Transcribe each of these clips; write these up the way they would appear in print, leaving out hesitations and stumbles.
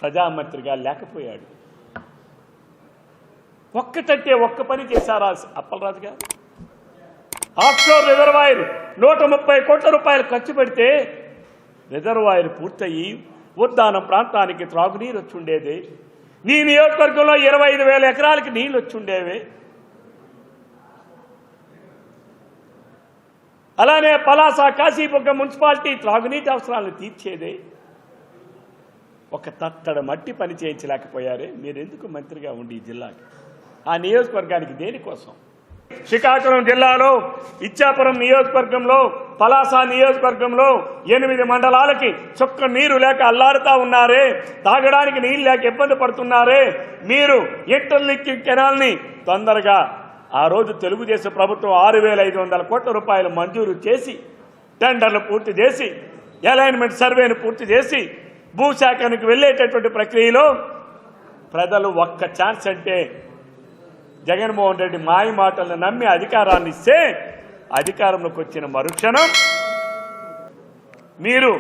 ప్రజామంత్రిగా లేకపోయాడు. ఒక్కటంటే ఒక్క పని చేశారా అప్పలరాజు గారు? ఆఫ్షోర్ రిజర్వాయర్ 130 కోట్ల రూపాయలు ఖర్చు పెడితే రిజర్వాయర్ పూర్తయి ఉద్దానం ప్రాంతానికి త్రాగునీరు వచ్చుండేది. నీ నియోజకవర్గంలో 25,000 ఎకరాలకి నీళ్ళు వచ్చుండేవి. అలానే పలాస కాశీబుగ్గ మున్సిపాలిటీ త్రాగునీటి అవసరాలను తీర్చేదే. ఒక తత్తడ మట్టి పని చేయించలేకపోయారే. మీరెందుకు మంత్రిగా ఉండి ఈ జిల్లాకి, ఆ నియోజకవర్గానికి దేనికోసం? శ్రీకాకుళం జిల్లాలో ఇచ్చాపురం నియోజకవర్గంలో, పలాస నియోజకవర్గంలో 8 మండలాలకి చుక్క నీరు లేక అల్లాడుతూ ఉన్నారే. తాగడానికి నీళ్ళు లేక ఇబ్బంది పడుతున్నారే. మీరు ఇంటర్లింకింగ్ కెనాల్ని తొందరగా ఆ రోజు తెలుగుదేశం ప్రభుత్వం 6,500 కోట్ల రూపాయలు మంజూరు చేసి, టెండర్లు పూర్తి చేసి, అలైన్మెంట్ సర్వేను పూర్తి చేసి, భూసేకరణకు వెళ్ళేటటువంటి ప్రక్రియలో ప్రజలు ఒక్క ఛాన్స్ అంటే జగన్మోహన్ రెడ్డి మాయ మాటలను నమ్మి అధికారాన్ని ఇస్తే, అధికారంలోకి వచ్చిన మరుక్షణం మీరు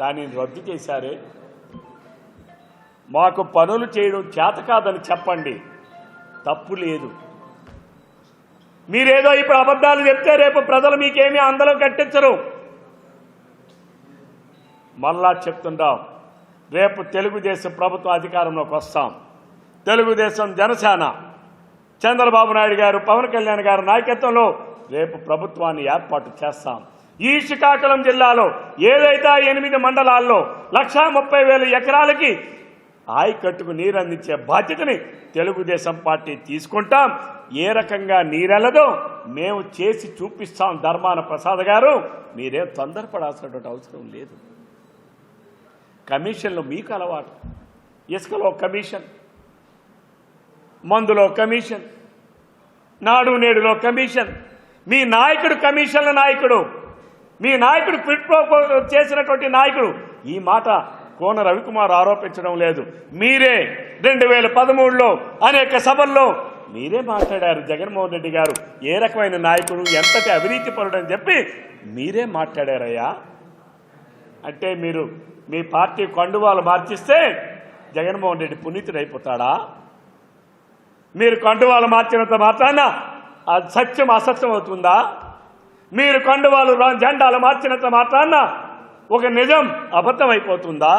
దానిని రద్దు చేశారే. మాకు పనులు చేయడం చేత కాదని చెప్పండి, తప్పు లేదు. మీరేదో ఇప్పుడు అబద్ధాలు చెప్తే రేపు ప్రజలు మీకేమీ అందలం కట్టించరు. మళ్ళా చెప్తుంటాం, రేపు తెలుగుదేశం ప్రభుత్వం అధికారంలోకి వస్తాం. తెలుగుదేశం, జనసేన, చంద్రబాబు నాయుడు గారు, పవన్ కళ్యాణ్ గారి నాయకత్వంలో రేపు ప్రభుత్వాన్ని ఏర్పాటు చేస్తాం. ఈ శ్రీకాకుళం జిల్లాలో ఏదైతే 8 మండలాల్లో 130,000 ఎకరాలకి ఆయకట్టుకు నీరు అందించే బాధ్యతని తెలుగుదేశం పార్టీ తీసుకుంటాం. ఏ రకంగా నీరెళ్ళదో మేము చేసి చూపిస్తాం. ధర్మాన ప్రసాద్ గారు, మీరేం తొందరపడాల్సినటువంటి అవసరం లేదు. కమిషన్లు మీకు అలవాటు. ఇసుకలో కమిషన్, మందులో కమిషన్, నాడు నేడులో కమిషన్. మీ నాయకుడు కమిషన్ల నాయకుడు, మీ నాయకుడు క్విట్ ప్రో చేసినటువంటి నాయకుడు. ఈ మాట కోన రవికుమార్ ఆరోపించడం లేదు. మీరే 2013లో అనేక సభల్లో మీరే మాట్లాడారు. జగన్మోహన్ రెడ్డి గారు ఏ రకమైన నాయకుడు, ఎంతటి అవినీతి పరుడని చెప్పి మీరే మాట్లాడారయ్యా. అంటే మీరు మీ పార్టీ కండువాలు మార్చిస్తే జగన్మోహన్ రెడ్డి పునీతుడైపోతాడా? మీరు కండువాలు మార్చినంత మాత్రాన అది సత్యం అసత్యం అవుతుందా? మీరు కండువాలు జెండాలు మార్చినంత మాత్రాన ఒక నిజం అబద్ధం అయిపోతుందా?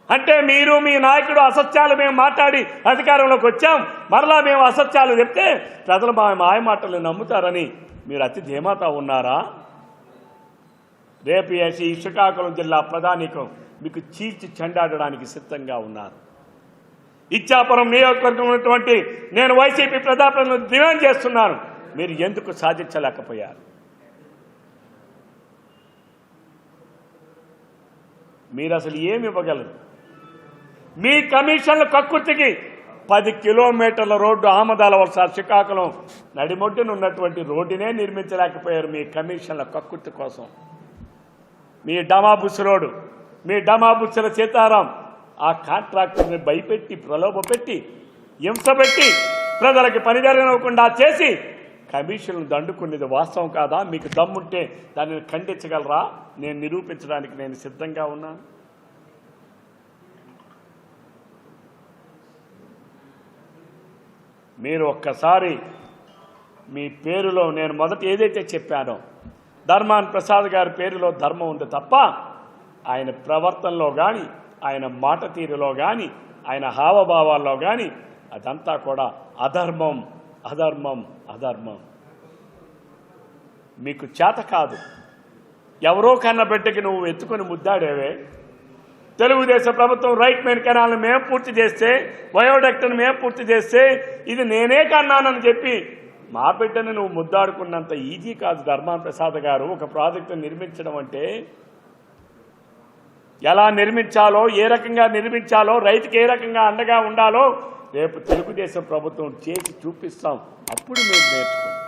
అంటే మీరు, మీ నాయకుడు అసత్యాలు మేము మాట్లాడి అధికారంలోకి వచ్చాం, మరలా మేము అసత్యాలు చెప్తే ప్రజలు మా మాయ మాటలు నమ్ముతారని మీరు అతి ధీమాతో ఉన్నారా? రేపు ఈ శ్రీకాకుళం జిల్లా ప్రధానికం మీకు చీల్చి చెండాడడానికి సిద్ధంగా ఉన్నారు. ఇచ్చాపురం నియోజకవర్గం ఉన్నటువంటి నేను వైసీపీ ప్రజాప్రతినిధులను డిమాండ్ చేస్తున్నాను, మీరు ఎందుకు సాధించలేకపోయారు? మీరు అసలు ఏమి ఇవ్వగలరు? మీ కమిషన్ల కక్కుర్తికి 10 కిలోమీటర్ల రోడ్డు ఆమదాల వలస శ్రీకాకుళం నడిమొడ్డున ఉన్నటువంటి రోడ్డునే నిర్మించలేకపోయారు మీ కమిషన్ల కక్కుర్తి కోసం. మీ డమాబుస్ రోడ్డు, మీ డమాబుస్సుల సీతారాం ఆ కాంట్రాక్టర్ని భయపెట్టి, ప్రలోభపెట్టి, హింసపెట్టి, ప్రజలకి పని జరగనివ్వకుండా చేసి కమిషన్లు దండుకునేది వాస్తవం కాదా? మీకు దమ్ముంటే దానిని ఖండించగలరా? నేను నిరూపించడానికి నేను సిద్ధంగా ఉన్నాను. మీరు ఒక్కసారి మీ పేరులో నేను మొదట ఏదైతే చెప్పానో ధర్మాన్ ప్రసాద్ గారి పేరులో ధర్మం ఉంది తప్ప ఆయన ప్రవర్తనలో కానీ, ఆయన మాట తీరులో కానీ, ఆయన హావభావాల్లో కానీ అదంతా కూడా అధర్మం, అధర్మం, అధర్మం. మీకు చేత కాదు. ఎవరో కన్న బిడ్డకి నువ్వు ఎత్తుకొని ముద్దాడేవే. తెలుగుదేశం ప్రభుత్వం రైట్ మెయిన్ కెనాల్ని మేము పూర్తి చేస్తే, బయోడక్ట్ని మేము పూర్తి చేస్తే ఇది నేనే కన్నానని చెప్పి మా బిడ్డని నువ్వు ముద్దాడుకున్నంత ఈజీ కాదు ధర్మాన్ ప్రసాద్ గారు. ఒక ప్రాజెక్టు నిర్మించడం అంటే ఎలా నిర్మించాలో, ఏ రకంగా నిర్మించాలో, రైతుకి ఏ రకంగా అండగా ఉండాలో రేపు తెలుగుదేశం ప్రభుత్వం చేసి చూపిస్తాం. అప్పుడు మీరు నేర్చుకోండి.